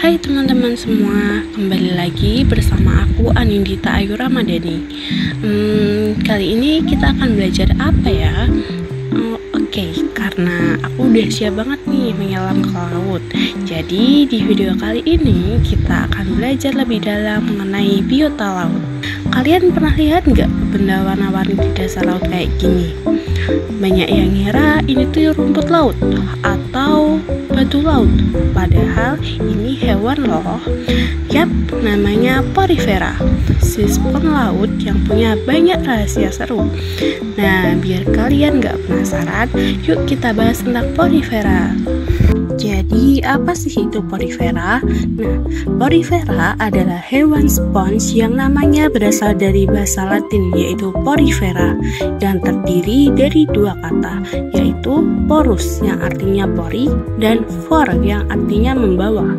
Hai teman-teman semua, kembali lagi bersama aku Anindita Ayu Ramadhani. Kali ini kita akan belajar apa ya? Oke, karena aku udah siap banget nih menyelam ke laut. Jadi di video kali ini kita akan belajar lebih dalam mengenai biota laut. Kalian pernah lihat nggak benda warna-warni di dasar laut kayak gini? Banyak yang ngira ini tuh rumput laut atau batu laut, padahal ini hewan loh. Yap, namanya Porifera, si spons laut yang punya banyak rahasia seru. Nah, biar kalian gak penasaran, yuk kita bahas tentang Porifera. Jadi, apa sih itu Porifera? Nah, Porifera adalah hewan spons yang namanya berasal dari bahasa Latin, yaitu porifera, dan terdiri dari dua kata, yaitu porus yang artinya pori dan for yang artinya membawa.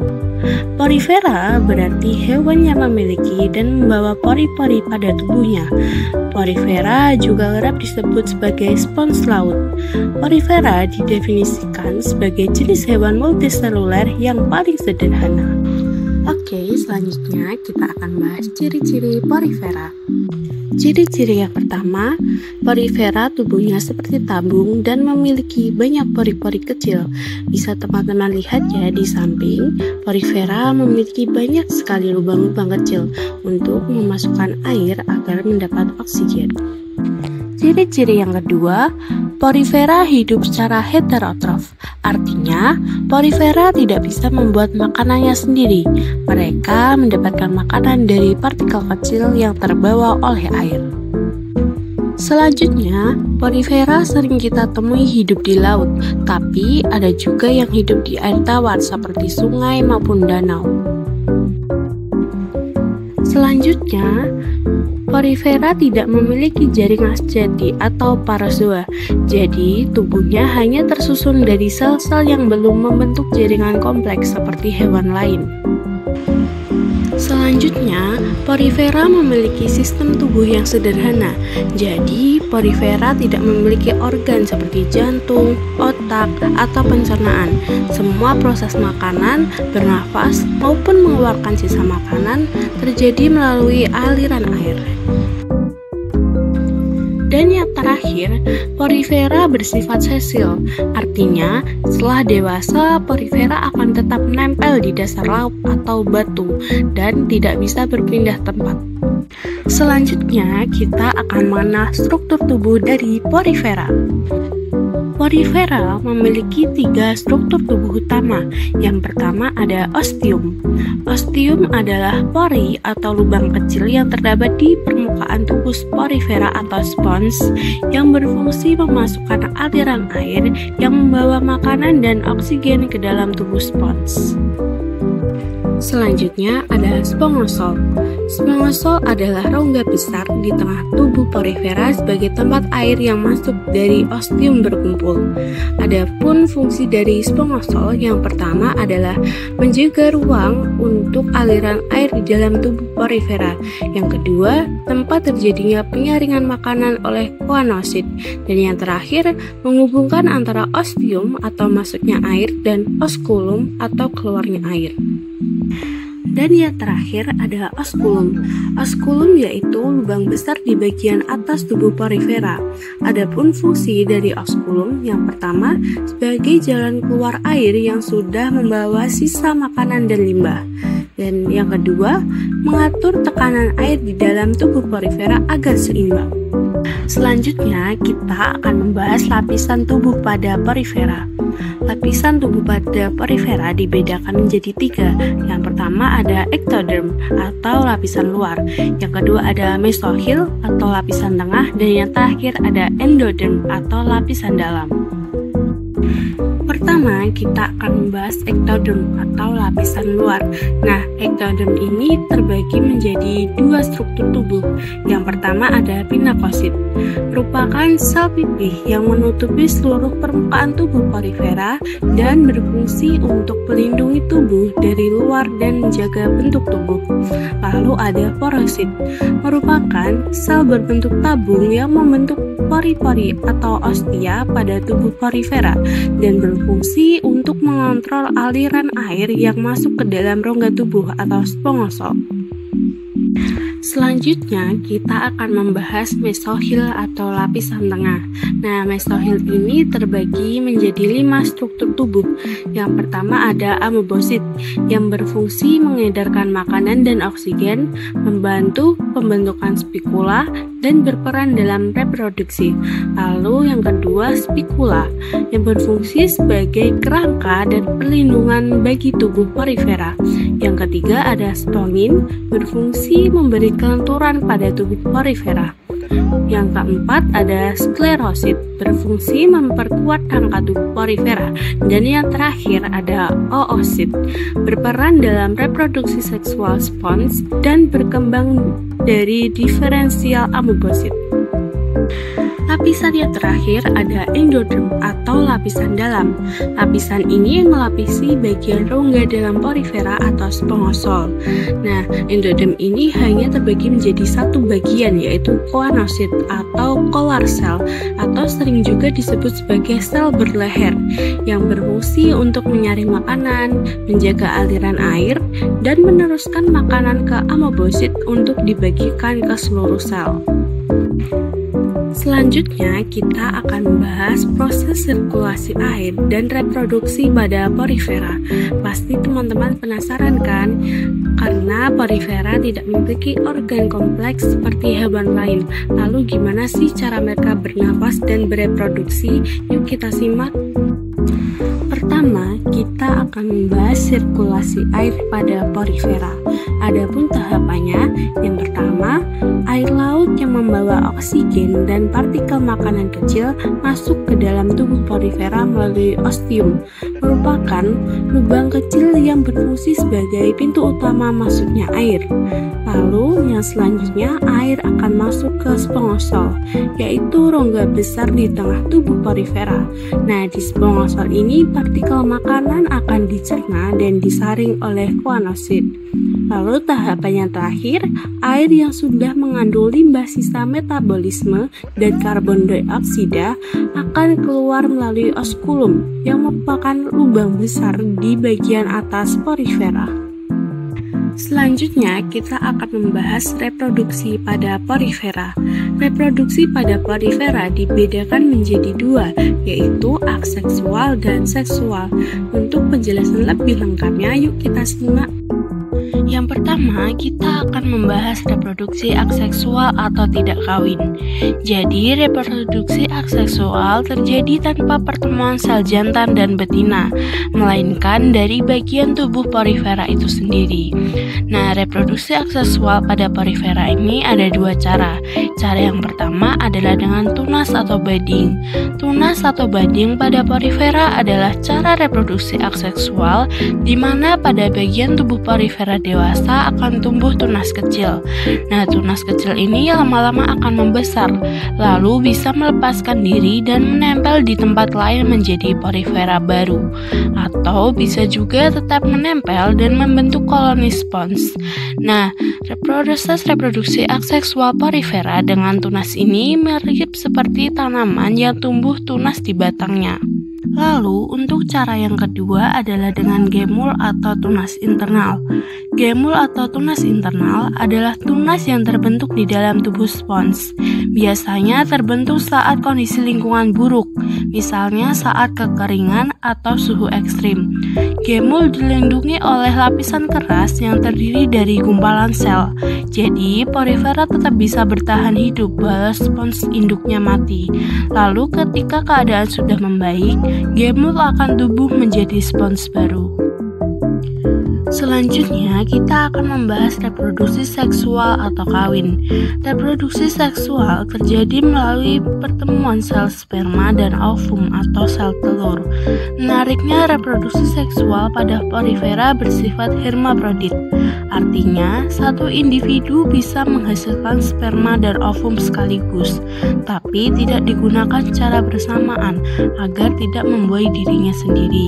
Porifera berarti hewan yang memiliki dan membawa pori-pori pada tubuhnya. Porifera juga kerap disebut sebagai spons laut. Porifera didefinisikan sebagai jenis hewan multiseluler yang paling sederhana. Oke, selanjutnya kita akan bahas ciri-ciri Porifera. Ciri-ciri yang pertama, Porifera tubuhnya seperti tabung dan memiliki banyak pori-pori kecil. Bisa teman-teman lihat ya di samping, Porifera memiliki banyak sekali lubang-lubang kecil untuk memasukkan air agar mendapat oksigen. Ciri-ciri yang kedua, Porifera hidup secara heterotrof. Artinya, Porifera tidak bisa membuat makanannya sendiri. Mereka mendapatkan makanan dari partikel kecil yang terbawa oleh air. Selanjutnya, Porifera sering kita temui hidup di laut, tapi ada juga yang hidup di air tawar seperti sungai maupun danau. Selanjutnya, Porifera tidak memiliki jaringan sejati atau parazoa, jadi tubuhnya hanya tersusun dari sel-sel yang belum membentuk jaringan kompleks seperti hewan lain. Selanjutnya, Porifera memiliki sistem tubuh yang sederhana, jadi Porifera tidak memiliki organ seperti jantung, otak, atau pencernaan. Semua proses makanan, bernafas, maupun mengeluarkan sisa makanan terjadi melalui aliran air. Dan yang terakhir, Porifera bersifat sesil. Artinya, setelah dewasa, Porifera akan tetap menempel di dasar laut atau batu dan tidak bisa berpindah tempat. Selanjutnya, kita akan mengenal struktur tubuh dari Porifera. Porifera memiliki 3 struktur tubuh utama. Yang pertama ada ostium. Ostium adalah pori atau lubang kecil yang terdapat di permukaan tubuh Porifera atau spons yang berfungsi memasukkan aliran air yang membawa makanan dan oksigen ke dalam tubuh spons. Selanjutnya ada spongosol. Spongosol adalah rongga besar di tengah tubuh Porifera sebagai tempat air yang masuk dari ostium berkumpul. Adapun fungsi dari spongosol yang pertama adalah menjaga ruang untuk aliran air di dalam tubuh Porifera. Yang kedua, tempat terjadinya penyaringan makanan oleh choanosid. Dan yang terakhir, menghubungkan antara ostium atau masuknya air dan osculum atau keluarnya air. Dan yang terakhir adalah osculum. Osculum yaitu lubang besar di bagian atas tubuh Porifera. Adapun fungsi dari osculum yang pertama sebagai jalan keluar air yang sudah membawa sisa makanan dan limbah. Dan yang kedua, mengatur tekanan air di dalam tubuh Porifera agar seimbang. Selanjutnya, kita akan membahas lapisan tubuh pada Porifera. Lapisan tubuh pada Porifera dibedakan menjadi 3. Yang pertama ada ectoderm atau lapisan luar. Yang kedua ada mesohil atau lapisan tengah. Dan yang terakhir ada endoderm atau lapisan dalam. Pertama, kita akan membahas ectoderm atau lapisan luar. Nah, ectoderm ini terbagi menjadi 2 struktur tubuh. Yang pertama ada pinakosit, merupakan sel pipih yang menutupi seluruh permukaan tubuh Porifera dan berfungsi untuk melindungi tubuh dari luar dan menjaga bentuk tubuh. Lalu ada porosit, merupakan sel berbentuk tabung yang membentuk pori-pori atau ostia pada tubuh porifera dan berfungsi untuk mengontrol aliran air yang masuk ke dalam rongga tubuh atau spongosol. Selanjutnya, kita akan membahas mesohil atau lapisan tengah. Nah, mesohil ini terbagi menjadi 5 struktur tubuh. Yang pertama ada amoebosit, yang berfungsi mengedarkan makanan dan oksigen, membantu pembentukan spikula, dan berperan dalam reproduksi. Lalu yang kedua spikula, yang berfungsi sebagai kerangka dan perlindungan bagi tubuh porifera. Yang ketiga ada stomin, berfungsi memberi kelenturan pada tubuh porifera. Yang keempat ada sklerosit, berfungsi memperkuat rangka tubuh porifera. Dan yang terakhir ada oosit, berperan dalam reproduksi seksual spons dan berkembang dari diferensial amoebosit. Lapisan yang terakhir ada endoderm atau lapisan dalam. Lapisan ini melapisi bagian rongga dalam porifera atau spongosol. Nah, endoderm ini hanya terbagi menjadi satu bagian, yaitu choanosit atau collar cell, atau sering juga disebut sebagai sel berleher, yang berfungsi untuk menyaring makanan, menjaga aliran air, dan meneruskan makanan ke amoebosit untuk dibagikan ke seluruh sel. Selanjutnya, kita akan membahas proses sirkulasi air dan reproduksi pada porifera. Pasti teman-teman penasaran kan? Karena porifera tidak memiliki organ kompleks seperti hewan lain. Lalu gimana sih cara mereka bernafas dan bereproduksi? Yuk kita simak. Pertama, kita akan membahas sirkulasi air pada porifera. Adapun tahapannya, yang pertama, air laut yang membawa oksigen dan partikel makanan kecil masuk ke dalam tubuh porifera melalui ostium, merupakan lubang kecil yang berfungsi sebagai pintu utama masuknya air. Lalu, yang selanjutnya, air akan masuk ke spongosol, yaitu rongga besar di tengah tubuh porifera. Nah, di spongosol ini partikel makanan akan dicerna dan disaring oleh choanosit. Lalu tahapan yang terakhir, air yang sudah mengandung limbah sisa metabolisme dan karbon dioksida akan keluar melalui oskulum yang merupakan lubang besar di bagian atas porifera. Selanjutnya, kita akan membahas reproduksi pada porifera. Reproduksi pada porifera dibedakan menjadi dua, yaitu aseksual dan seksual. Untuk penjelasan lebih lengkapnya, yuk kita simak. Yang pertama, kita akan membahas reproduksi aseksual atau tidak kawin. Jadi, reproduksi aseksual terjadi tanpa pertemuan sel jantan dan betina, melainkan dari bagian tubuh porifera itu sendiri. Nah, reproduksi aseksual pada porifera ini ada dua cara. Cara yang pertama adalah dengan tunas atau budding. Tunas atau budding pada porifera adalah cara reproduksi aseksual di mana pada bagian tubuh porifera dewasa akan tumbuh tunas kecil. Nah, tunas kecil ini lama-lama akan membesar, lalu bisa melepaskan diri dan menempel di tempat lain menjadi porifera baru, atau bisa juga tetap menempel dan membentuk koloni spons. Nah, proses reproduksi aseksual porifera dengan tunas ini mirip seperti tanaman yang tumbuh tunas di batangnya. Lalu, untuk cara yang kedua adalah dengan gemul atau tunas internal. Gemul atau tunas internal adalah tunas yang terbentuk di dalam tubuh spons. Biasanya terbentuk saat kondisi lingkungan buruk, misalnya saat kekeringan atau suhu ekstrim. Gemul dilindungi oleh lapisan keras yang terdiri dari gumpalan sel. Jadi, porifera tetap bisa bertahan hidup walau spons induknya mati. Lalu, ketika keadaan sudah membaik, gemul akan tumbuh menjadi spons baru. Selanjutnya, kita akan membahas reproduksi seksual atau kawin. Reproduksi seksual terjadi melalui pertemuan sel sperma dan ovum atau sel telur. Menariknya, reproduksi seksual pada porifera bersifat hermafrodit Artinya, satu individu bisa menghasilkan sperma dan ovum sekaligus, tapi tidak digunakan secara bersamaan agar tidak membuai dirinya sendiri.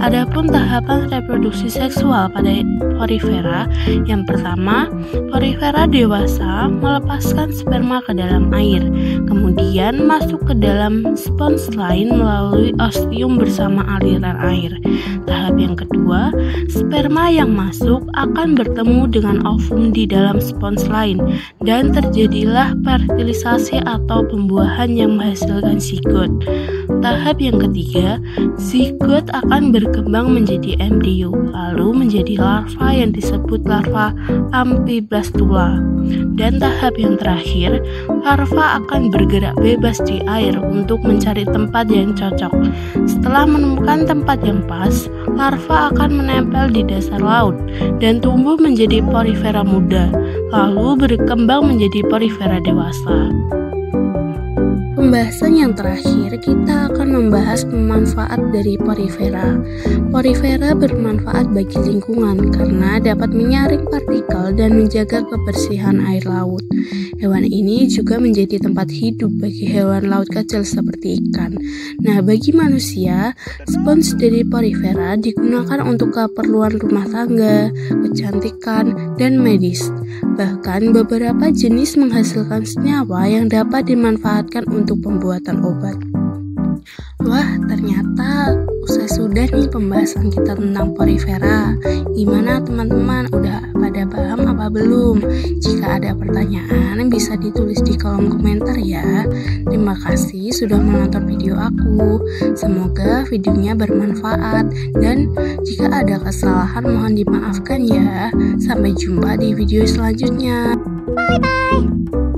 Adapun tahapan reproduksi seksual pada porifera, yang pertama, porifera dewasa melepaskan sperma ke dalam air, kemudian masuk ke dalam spons lain melalui ostium bersama aliran air. Tahap yang kedua, sperma yang masuk akan bertemu dengan ovum di dalam spons lain dan terjadilah fertilisasi atau pembuahan yang menghasilkan zigot. Tahap yang ketiga, zigot akan berkembang menjadi embrio, lalu menjadi larva yang disebut larva amfiblastula. Dan tahap yang terakhir, larva akan bergerak bebas di air untuk mencari tempat yang cocok. Setelah menemukan tempat yang pas, larva akan menempel di dasar laut dan tumbuh menjadi porifera muda, lalu berkembang menjadi porifera dewasa. Pembahasan yang terakhir, kita akan membahas manfaat dari porifera. Porifera bermanfaat bagi lingkungan karena dapat menyaring partikel dan menjaga kebersihan air laut. Hewan ini juga menjadi tempat hidup bagi hewan laut kecil seperti ikan. Nah, bagi manusia, spons dari porifera digunakan untuk keperluan rumah tangga, kecantikan, dan medis. Bahkan beberapa jenis menghasilkan senyawa yang dapat dimanfaatkan untuk pembuatan obat. Wah, ternyata usai sudah nih pembahasan kita tentang porifera. Gimana teman-teman, udah pada paham apa belum? Jika ada pertanyaan bisa ditulis di kolom komentar ya. Terima kasih sudah menonton video aku. Semoga videonya bermanfaat dan jika ada kesalahan mohon dimaafkan ya. Sampai jumpa di video selanjutnya. Bye bye.